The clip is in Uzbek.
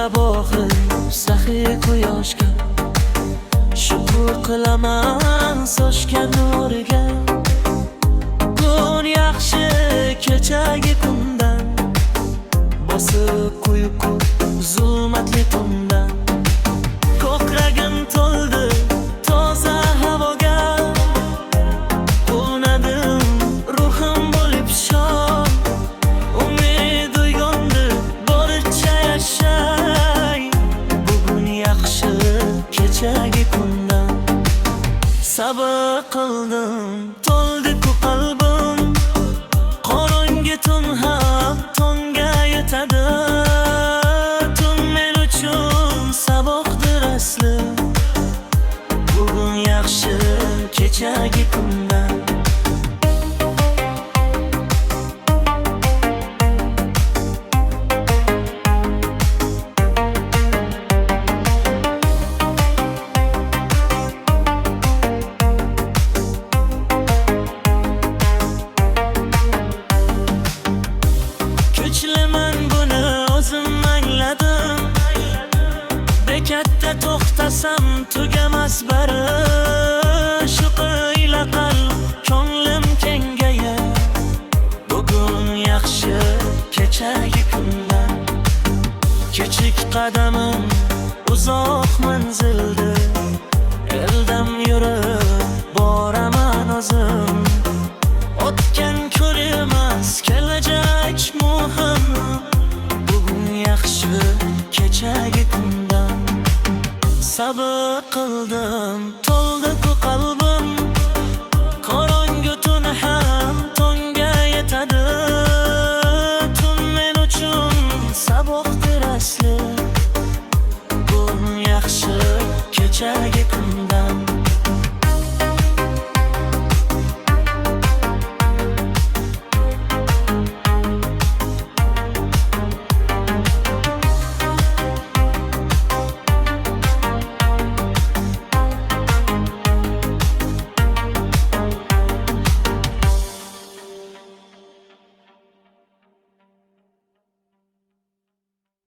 sabohi saxiy quyoshga shukur qilaman sochgan nuriga. Bugun yaxshi kechagi kundan, bosib quyuq zulmatli tundan ko'kragim to'ldi toza havoga. Qo'nadim ruhim bo'lib shod, umid uyg'ondi boricha yashay. Bugun yaxshi kechagi kundan sabr qildim, to'ldi-ku qalbim. Qorong'i tun ham tongga yetadi. Tun men uchun saboqdir asli. Bugun yaxshi kechagi kundan. Kechilaman buni o'zim angladim. Bekatda to'xtasam tugamas bari. Shu qiyla qalb ko'nglim kengayar. Bugun yaxshi kechagi kundan. Kechik qadamim uzoq manzilda, eldam yurib boraman o'zim. O'tgan kun emas kelajak muhim. Bugun yaxshi kechagi kundan sabr qildim.